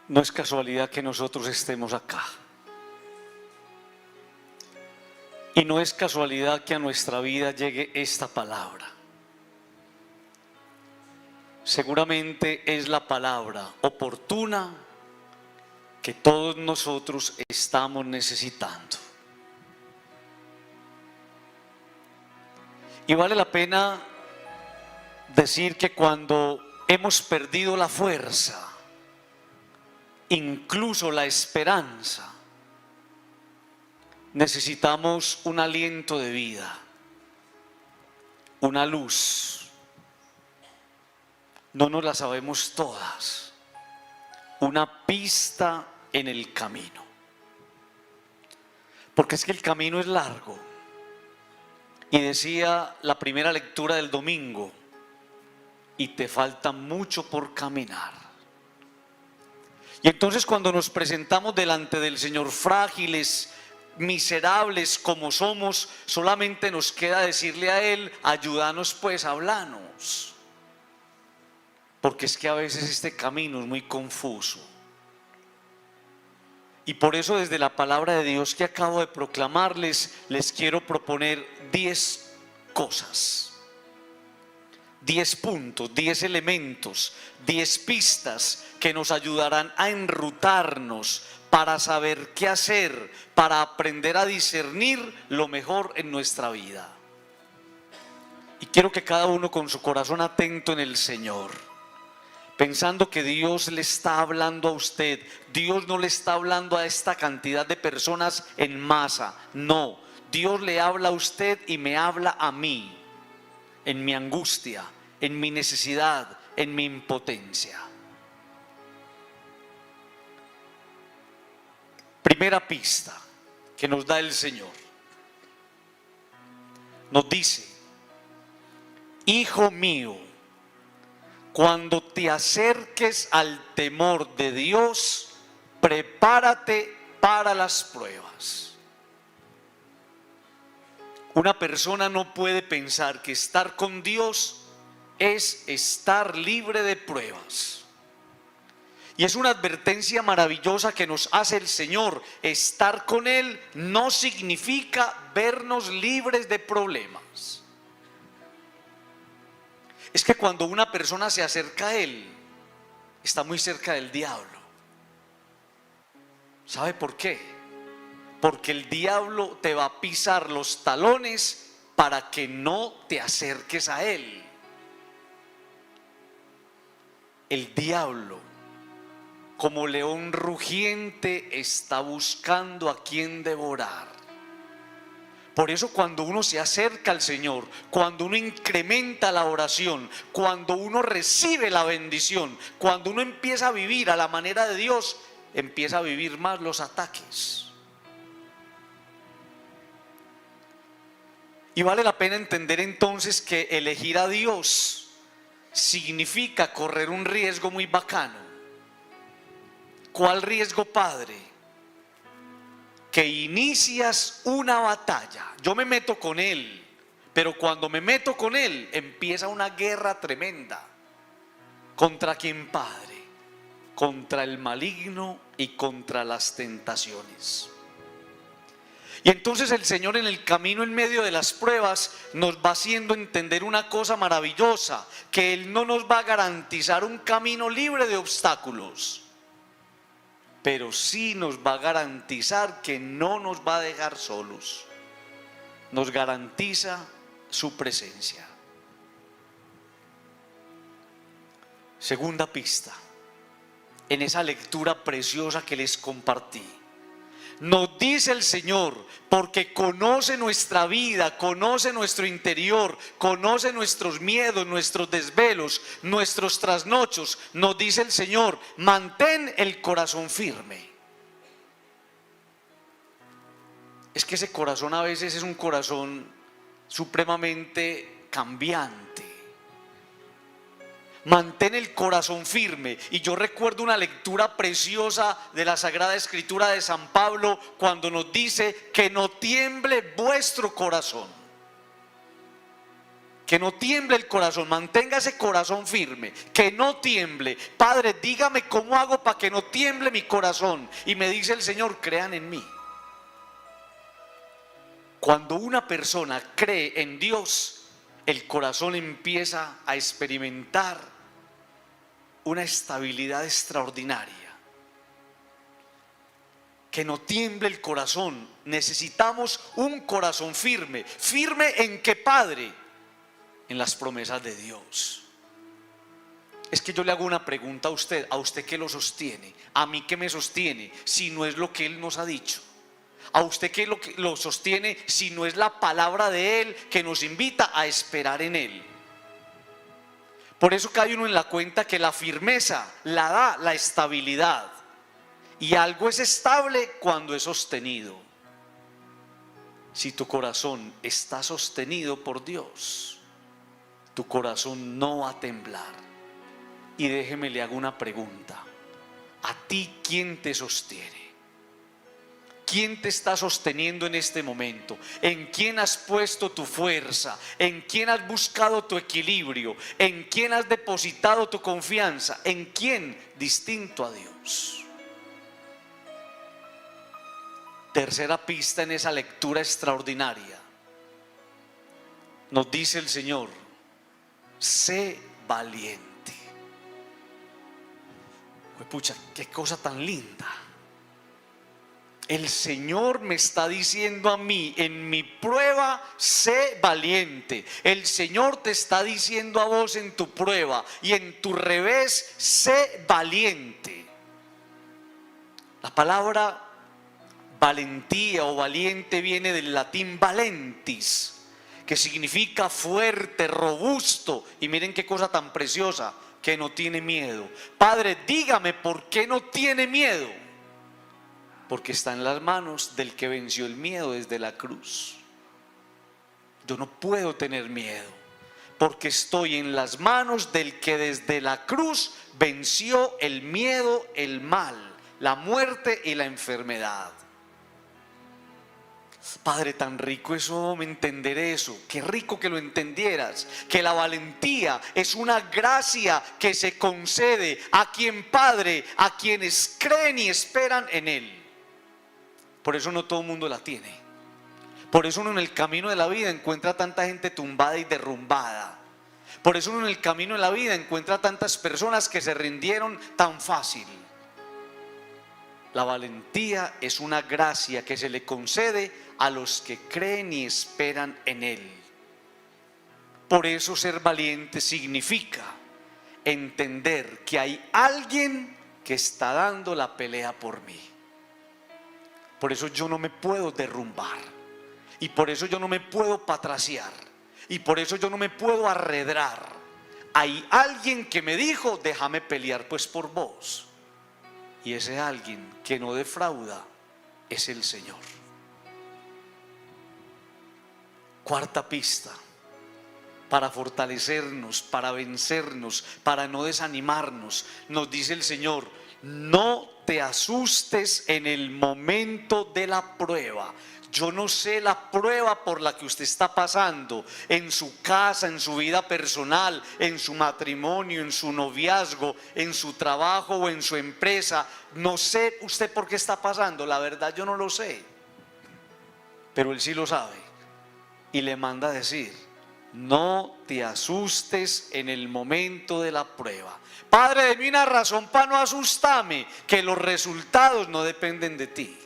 No es casualidad que nosotros estemos acá. Y no es casualidad que a nuestra vida llegue esta palabra. Seguramente es la palabra oportuna que todos nosotros estamos necesitando. Y vale la pena decir que cuando hemos perdido la fuerza, incluso la esperanza, necesitamos un aliento de vida, una luz. No nos la sabemos todas, una pista en el camino. Porque es que el camino es largo. Y decía la primera lectura del domingo, y te falta mucho por caminar. Y entonces cuando nos presentamos delante del Señor frágiles, miserables como somos, solamente nos queda decirle a Él: ayúdanos pues, háblanos. Porque es que a veces este camino es muy confuso. Y por eso desde la palabra de Dios que acabo de proclamarles, les quiero proponer 10 cosas, 10 puntos, 10 elementos, 10 pistas que nos ayudarán a enrutarnos para saber qué hacer, para aprender a discernir lo mejor en nuestra vida. Y quiero que cada uno con su corazón atento en el Señor, pensando que Dios le está hablando a usted. Dios no le está hablando a esta cantidad de personas en masa, no. Dios le habla a usted y me habla a mí, en mi angustia, en mi necesidad, en mi impotencia. Primera pista que nos da el Señor. Nos dice: hijo mío, cuando te acerques al temor de Dios, prepárate para las pruebas. Una persona no puede pensar que estar con Dios es estar libre de pruebas. Y es una advertencia maravillosa que nos hace el Señor. Estar con Él no significa vernos libres de problemas. Es que cuando una persona se acerca a Él, está muy cerca del diablo. ¿Sabe por qué? Porque el diablo te va a pisar los talones para que no te acerques a Él. El diablo, como león rugiente, está buscando a quien devorar. Por eso cuando uno se acerca al Señor, cuando uno incrementa la oración, cuando uno recibe la bendición, cuando uno empieza a vivir a la manera de Dios, empieza a vivir más los ataques. Y vale la pena entender entonces que elegir a Dios significa correr un riesgo muy bacano. ¿Cuál riesgo, Padre? Que inicias una batalla. Yo me meto con Él, pero cuando me meto con Él empieza una guerra tremenda. ¿Contra quién, Padre? Contra el maligno y contra las tentaciones. Y entonces el Señor en el camino, en medio de las pruebas, nos va haciendo entender una cosa maravillosa: que Él no nos va a garantizar un camino libre de obstáculos, pero sí nos va a garantizar que no nos va a dejar solos. Nos garantiza su presencia. Segunda pista, en esa lectura preciosa que les compartí, nos dice el Señor, porque conoce nuestra vida, conoce nuestro interior, conoce nuestros miedos, nuestros desvelos, nuestros trasnochos. Nos dice el Señor: mantén el corazón firme. Es que ese corazón a veces es un corazón supremamente cambiante. Mantén el corazón firme. Y yo recuerdo una lectura preciosa de la Sagrada Escritura de San Pablo, cuando nos dice que no tiemble vuestro corazón. Que no tiemble el corazón, mantenga ese corazón firme, que no tiemble. Padre, dígame cómo hago para que no tiemble mi corazón. Y me dice el Señor, crean en mí. Cuando una persona cree en Dios, el corazón empieza a experimentar una estabilidad extraordinaria. Que no tiemble el corazón. Necesitamos un corazón firme. ¿Firme en qué, Padre? En las promesas de Dios. Es que yo le hago una pregunta a usted que lo sostiene, a mí que me sostiene, si no es lo que Él nos ha dicho. A usted que lo sostiene, si no es la palabra de Él que nos invita a esperar en Él. Por eso cae uno en la cuenta que la firmeza la da la estabilidad. Y algo es estable cuando es sostenido. Si tu corazón está sostenido por Dios, tu corazón no va a temblar. Y déjeme le hago una pregunta. ¿A ti quién te sostiene? ¿Quién te está sosteniendo en este momento? ¿En quién has puesto tu fuerza? ¿En quién has buscado tu equilibrio? ¿En quién has depositado tu confianza? ¿En quién distinto a Dios? Tercera pista en esa lectura extraordinaria. Nos dice el Señor, sé valiente. Pues pucha, qué cosa tan linda. El Señor me está diciendo a mí, en mi prueba, sé valiente. El Señor te está diciendo a vos en tu prueba y en tu revés, sé valiente. La palabra valentía o valiente viene del latín valentis, que significa fuerte, robusto. Y miren qué cosa tan preciosa, que no tiene miedo. Padre, dígame por qué no tiene miedo. Porque está en las manos del que venció el miedo desde la cruz. Yo no puedo tener miedo, porque estoy en las manos del que desde la cruz venció el miedo, el mal, la muerte y la enfermedad. Padre, tan rico eso, me entender eso. Qué rico que lo entendieras. Que la valentía es una gracia que se concede a quien, Padre, a quienes creen y esperan en Él. Por eso no todo el mundo la tiene. Por eso uno en el camino de la vida encuentra tanta gente tumbada y derrumbada. Por eso uno en el camino de la vida encuentra tantas personas que se rindieron tan fácil. La valentía es una gracia que se le concede a los que creen y esperan en Él. Por eso ser valiente significa entender que hay alguien que está dando la pelea por mí. Por eso yo no me puedo derrumbar. Y por eso yo no me puedo patraciar. Y por eso yo no me puedo arredrar. Hay alguien que me dijo, déjame pelear pues por vos. Y ese alguien que no defrauda es el Señor. Cuarta pista, para fortalecernos, para vencernos, para no desanimarnos, nos dice el Señor, no te asustes en el momento de la prueba. Yo no sé la prueba por la que usted está pasando, en su casa, en su vida personal, en su matrimonio, en su noviazgo, en su trabajo o en su empresa. No sé usted por qué está pasando, la verdad yo no lo sé. Pero Él sí lo sabe y le manda a decir, no te asustes en el momento de la prueba. Padre, deme una razón para no asustarme, que los resultados no dependen de ti.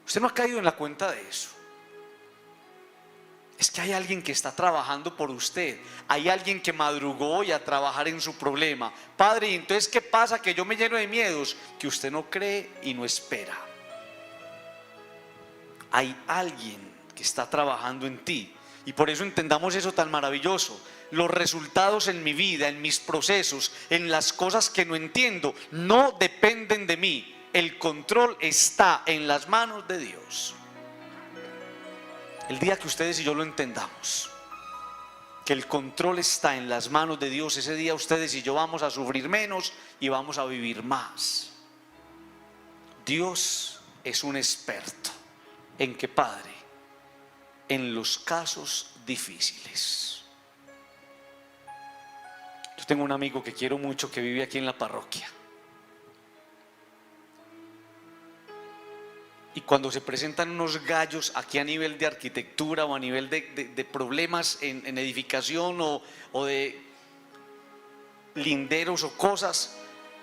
Usted no ha caído en la cuenta de eso. Es que hay alguien que está trabajando por usted. Hay alguien que madrugó hoy a trabajar en su problema. Padre, ¿y entonces qué pasa? Que yo me lleno de miedos, que usted no cree y no espera. Hay alguien que está trabajando en ti. Y por eso entendamos eso tan maravilloso. Los resultados en mi vida, en mis procesos, en las cosas que no entiendo, no dependen de mí. El control está en las manos de Dios. El día que ustedes y yo lo entendamos, que el control está en las manos de Dios, ese día ustedes y yo vamos a sufrir menos y vamos a vivir más. Dios es un experto en que, Padre, en los casos difíciles. Yo tengo un amigo que quiero mucho que vive aquí en la parroquia. Y cuando se presentan unos gallos aquí a nivel de arquitectura o a nivel de problemas en edificación o de linderos o cosas,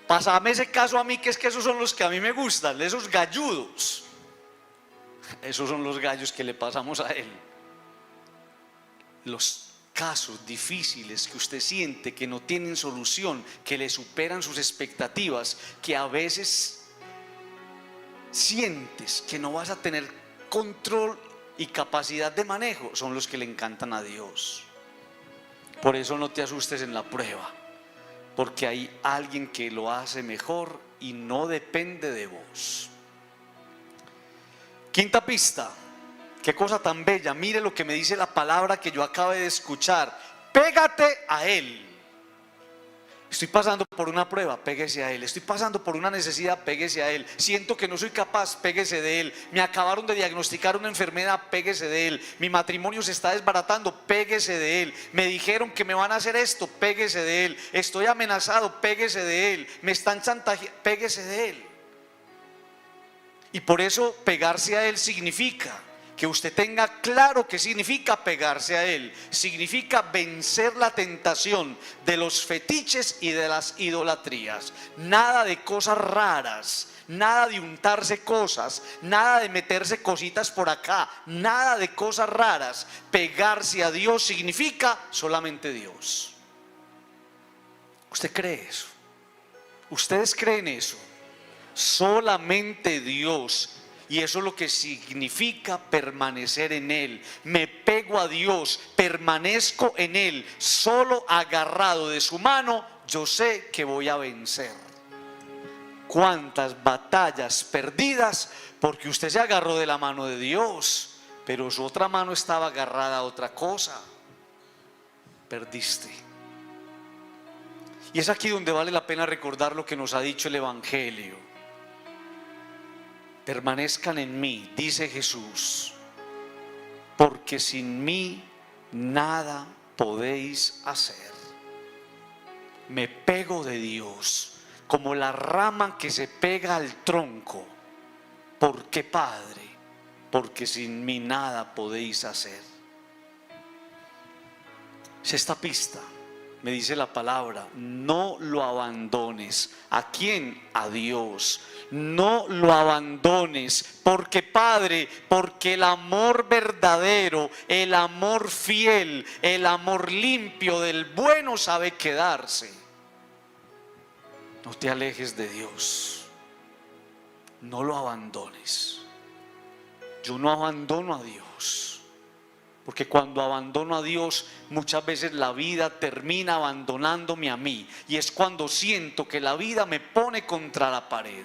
pásame ese caso a mí, que es que esos son los que a mí me gustan, esos galludos. Esos son los gallos que le pasamos a él. Los casos difíciles que usted siente que no tienen solución, que le superan sus expectativas, que a veces sientes que no vas a tener control y capacidad de manejo, son los que le encantan a Dios. Por eso no te asustes en la prueba, porque hay alguien que lo hace mejor y no depende de vos. Quinta pista, qué cosa tan bella. Mire lo que me dice la palabra que yo acabo de escuchar: pégate a Él. Estoy pasando por una prueba, péguese a Él. Estoy pasando por una necesidad, péguese a Él. Siento que no soy capaz, péguese de Él. Me acabaron de diagnosticar una enfermedad, péguese de Él. Mi matrimonio se está desbaratando, péguese de Él. Me dijeron que me van a hacer esto, péguese de Él. Estoy amenazado, péguese de Él. Me están chantajeando, péguese de Él. Y por eso pegarse a Él significa que usted tenga claro qué significa pegarse a Él. Significa vencer la tentación de los fetiches y de las idolatrías. Nada de cosas raras, nada de untarse cosas, nada de meterse cositas por acá, nada de cosas raras. Pegarse a Dios significa solamente Dios. ¿Usted cree eso? ¿Ustedes creen eso? Solamente Dios. Y eso es lo que significa permanecer en Él. Me pego a Dios, permanezco en Él, solo agarrado de su mano, yo sé que voy a vencer. ¿Cuántas batallas perdidas porque usted se agarró de la mano de Dios, pero su otra mano estaba agarrada a otra cosa? Perdiste. Y es aquí donde vale la pena recordar lo que nos ha dicho el Evangelio. Permanezcan en mí, dice Jesús, porque sin mí nada podéis hacer. Me pego de Dios como la rama que se pega al tronco. ¿Por qué, Padre? Porque sin mí nada podéis hacer. Sexta pista, me dice la palabra: no lo abandones. ¿A quién? A Dios. No lo abandones. Porque, Padre, porque el amor verdadero, el amor fiel, el amor limpio del bueno sabe quedarse. No te alejes de Dios. No lo abandones. Yo no abandono a Dios, porque cuando abandono a Dios, muchas veces la vida termina abandonándome a mí, y es cuando siento que la vida me pone contra la pared.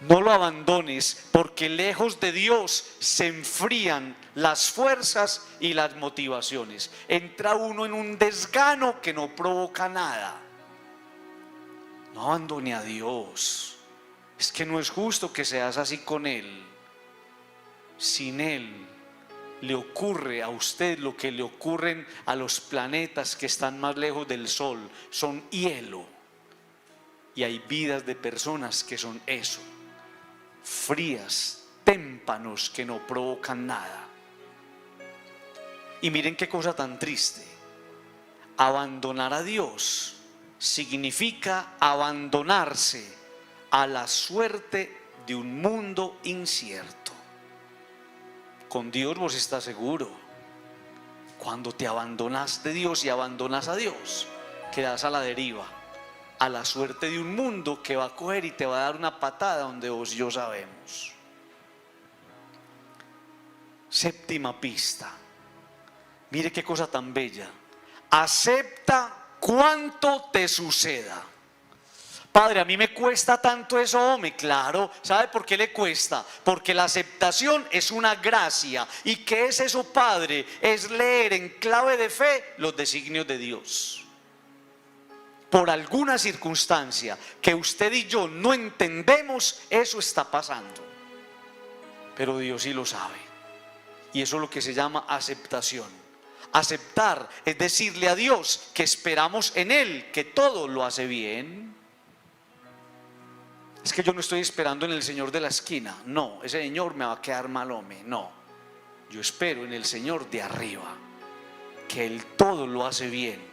No lo abandones, porque lejos de Dios se enfrían las fuerzas y las motivaciones. Entra uno en un desgano que no provoca nada. No abandone a Dios. Es que no es justo que seas así con Él. Sin Él le ocurre a usted lo que le ocurren a los planetas que están más lejos del Sol. Son hielo. Y hay vidas de personas que son eso: frías, témpanos que no provocan nada. Y miren qué cosa tan triste. Abandonar a Dios significa abandonarse a la suerte de un mundo incierto. Con Dios vos estás seguro. Cuando te abandonas de Dios y abandonas a Dios, quedas a la deriva, a la suerte de un mundo que va a coger y te va a dar una patada donde vos y yo sabemos. Séptima pista. Mire qué cosa tan bella. Acepta cuanto te suceda. Padre, a mí me cuesta tanto eso, hombre. Claro, ¿sabe por qué le cuesta? Porque la aceptación es una gracia. ¿Y qué es eso, Padre? Es leer en clave de fe los designios de Dios. Por alguna circunstancia que usted y yo no entendemos, eso está pasando. Pero Dios sí lo sabe. Y eso es lo que se llama aceptación. Aceptar es decirle a Dios que esperamos en Él, que todo lo hace bien. Es que yo no estoy esperando en el Señor de la esquina. No, ese Señor me va a quedar mal, hombre. No, yo espero en el Señor de arriba, que Él todo lo hace bien.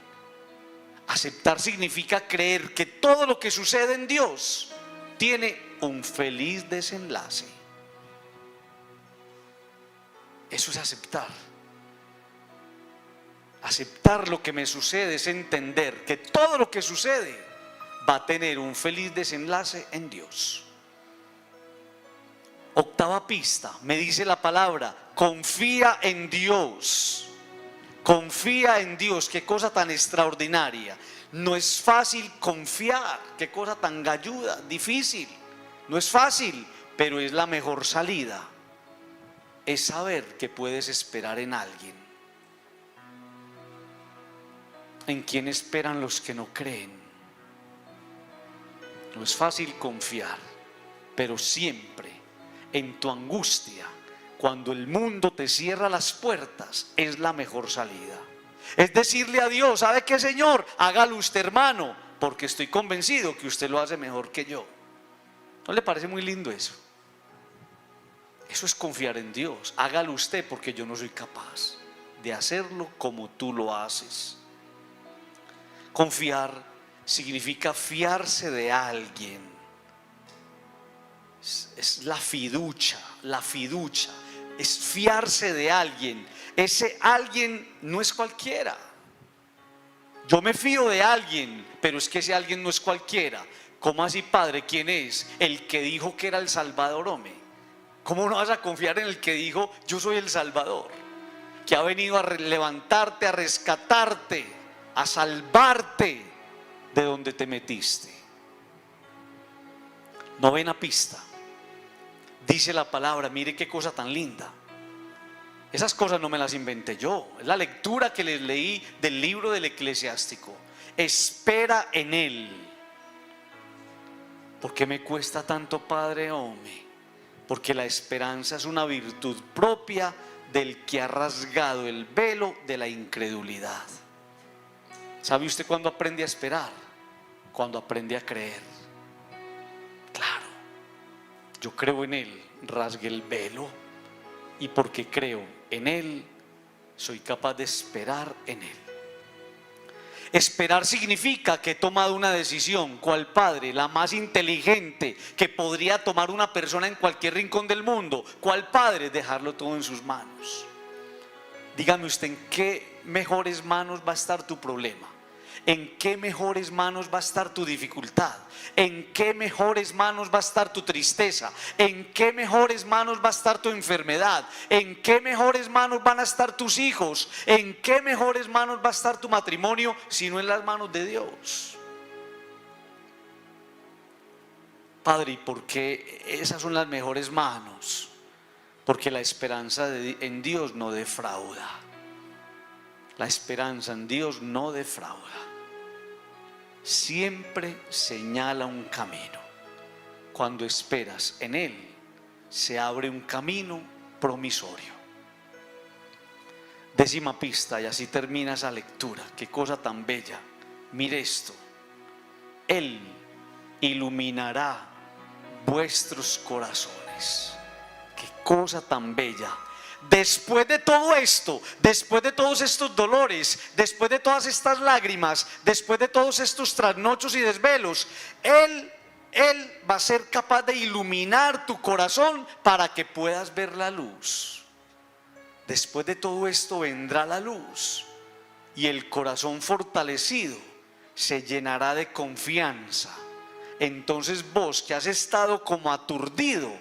Aceptar significa creer que todo lo que sucede en Dios tiene un feliz desenlace. Eso es aceptar. Aceptar lo que me sucede es entender que todo lo que sucede va a tener un feliz desenlace en Dios. Octava pista, me dice la palabra, confía en Dios. Confía en Dios, qué cosa tan extraordinaria. No es fácil confiar, qué cosa tan galluda, difícil. No es fácil, pero es la mejor salida. Es saber que puedes esperar en alguien. ¿En quién esperan los que no creen? No es fácil confiar, pero siempre en tu angustia, cuando el mundo te cierra las puertas, es la mejor salida. Es decirle a Dios, ¿sabe qué, Señor? Hágalo usted, hermano, porque estoy convencido que usted lo hace mejor que yo. ¿No le parece muy lindo eso? Eso es confiar en Dios. Hágalo usted porque yo no soy capaz de hacerlo como tú lo haces. Confiar significa fiarse de alguien. Es la fiducia, es fiarse de alguien. Ese alguien no es cualquiera. Yo me fío de alguien, pero es que ese alguien no es cualquiera. ¿Cómo así, Padre? ¿Quién es? El que dijo que era el Salvador, hombre. ¿Cómo no vas a confiar en el que dijo yo soy el Salvador? Que ha venido a levantarte, a rescatarte, a salvarte de donde te metiste. Novena pista. Dice la palabra, mire qué cosa tan linda. Esas cosas no me las inventé yo. Es la lectura que les leí del libro del Eclesiástico. Espera en Él. ¿Por qué me cuesta tanto, Padre? Hombre, porque la esperanza es una virtud propia del que ha rasgado el velo de la incredulidad. ¿Sabe usted cuándo aprende a esperar? Cuando aprende a creer. Claro, yo creo en Él, rasgué el velo, y porque creo en Él, soy capaz de esperar en Él. Esperar significa que he tomado una decisión, cual padre, la más inteligente que podría tomar una persona en cualquier rincón del mundo. ¿Cuál padre? Dejarlo todo en sus manos. Dígame usted, ¿en qué mejores manos va a estar tu problema? ¿En qué mejores manos va a estar tu dificultad? ¿En qué mejores manos va a estar tu tristeza? ¿En qué mejores manos va a estar tu enfermedad? ¿En qué mejores manos van a estar tus hijos? ¿En qué mejores manos va a estar tu matrimonio si no en las manos de Dios? Padre, ¿y por qué esas son las mejores manos? Porque la esperanza en Dios no defrauda. La esperanza en Dios no defrauda. Siempre señala un camino. Cuando esperas en Él, se abre un camino promisorio. Décima pista, y así termina esa lectura. Qué cosa tan bella. Mire esto. Él iluminará vuestros corazones. Qué cosa tan bella. Después de todo esto, después de todos estos dolores, después de todas estas lágrimas, después de todos estos trasnochos y desvelos, Él va a ser capaz de iluminar tu corazón para que puedas ver la luz. Después de todo esto vendrá la luz y el corazón fortalecido se llenará de confianza. Entonces vos, que has estado como aturdido,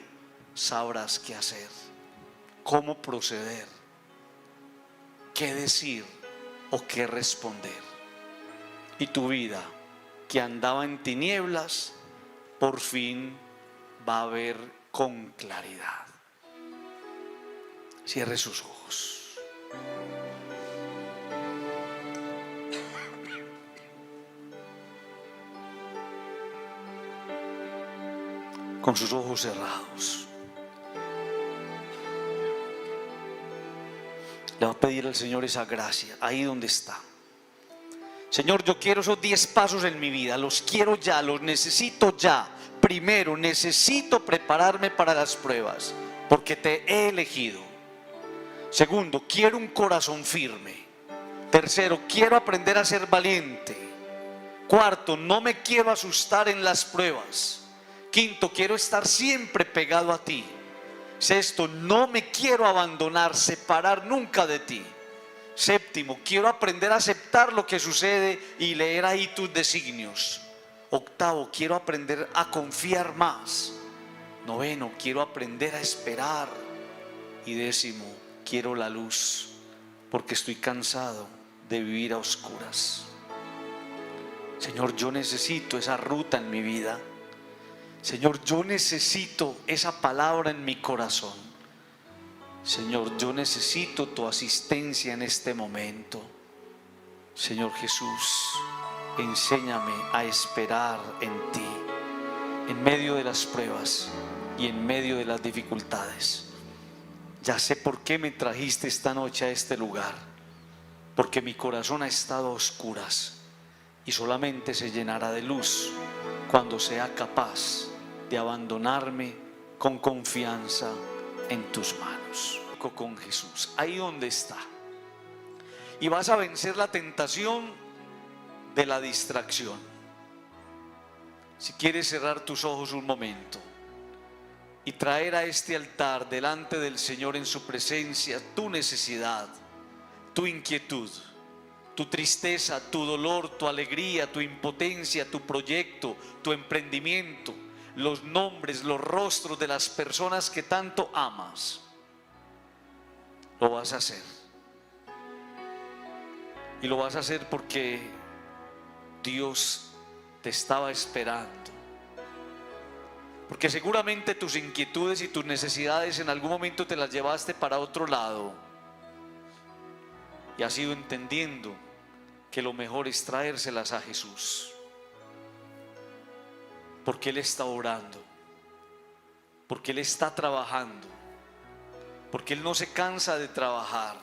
sabrás qué hacer, cómo proceder, qué decir o qué responder. Y tu vida, que andaba en tinieblas, por fin va a ver con claridad. Cierre sus ojos. Con sus ojos cerrados. Le va a pedir al Señor esa gracia, ahí donde está. Señor, yo quiero esos 10 pasos en mi vida, los quiero ya, los necesito ya. Primero, necesito prepararme para las pruebas, porque te he elegido. Segundo, quiero un corazón firme. Tercero, quiero aprender a ser valiente. Cuarto, no me quiero asustar en las pruebas. Quinto, quiero estar siempre pegado a ti. Sexto, no me quiero abandonar, separar nunca de ti. Séptimo, quiero aprender a aceptar lo que sucede y leer ahí tus designios. Octavo, quiero aprender a confiar más. Noveno, quiero aprender a esperar. Y décimo, quiero la luz, porque estoy cansado de vivir a oscuras. Señor, yo necesito esa ruta en mi vida. Señor, yo necesito esa palabra en mi corazón. Señor, yo necesito tu asistencia en este momento. Señor Jesús, enséñame a esperar en ti, en medio de las pruebas y en medio de las dificultades. Ya sé por qué me trajiste esta noche a este lugar, porque mi corazón ha estado a oscuras y solamente se llenará de luz cuando sea capaz de abandonarme con confianza en tus manos. Con Jesús, ahí donde está, y vas a vencer la tentación de la distracción. Si quieres cerrar tus ojos un momento y traer a este altar delante del Señor en su presencia tu necesidad, tu inquietud, tu tristeza, tu dolor, tu alegría, tu impotencia, tu proyecto, tu emprendimiento, los nombres, los rostros de las personas que tanto amas, lo vas a hacer. Y lo vas a hacer porque Dios te estaba esperando. Porque seguramente tus inquietudes y tus necesidades en algún momento te las llevaste para otro lado y has ido entendiendo que lo mejor es traérselas a Jesús, porque Él está orando, porque Él está trabajando, porque Él no se cansa de trabajar,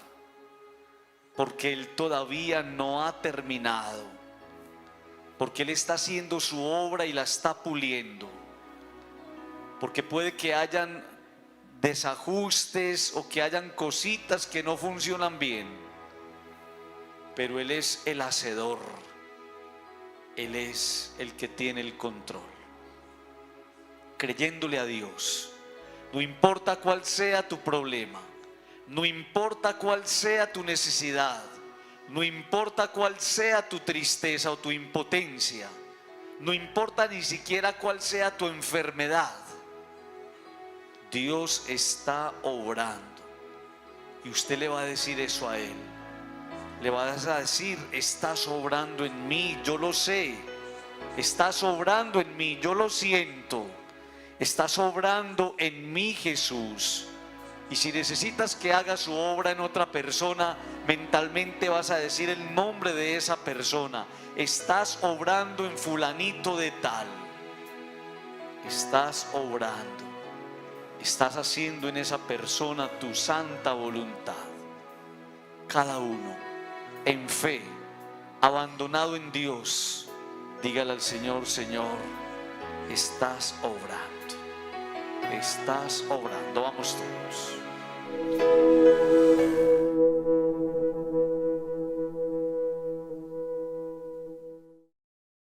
porque Él todavía no ha terminado, porque Él está haciendo su obra y la está puliendo, porque puede que hayan desajustes o que hayan cositas que no funcionan bien, pero Él es el hacedor, Él es el que tiene el control. Creyéndole a Dios, no importa cuál sea tu problema, no importa cuál sea tu necesidad, no importa cuál sea tu tristeza o tu impotencia, no importa ni siquiera cuál sea tu enfermedad, Dios está obrando. Y usted le va a decir eso a Él. Le vas a decir: estás obrando en mí, yo lo sé. Estás obrando en mí, yo lo siento. Estás obrando en mí, Jesús. Y si necesitas que haga su obra en otra persona, mentalmente vas a decir el nombre de esa persona. Estás obrando en fulanito de tal. Estás obrando. Estás haciendo en esa persona tu santa voluntad. Cada uno, en fe, abandonado en Dios, dígale al Señor: Señor, estás obrando. Estás obrando. Vamos todos.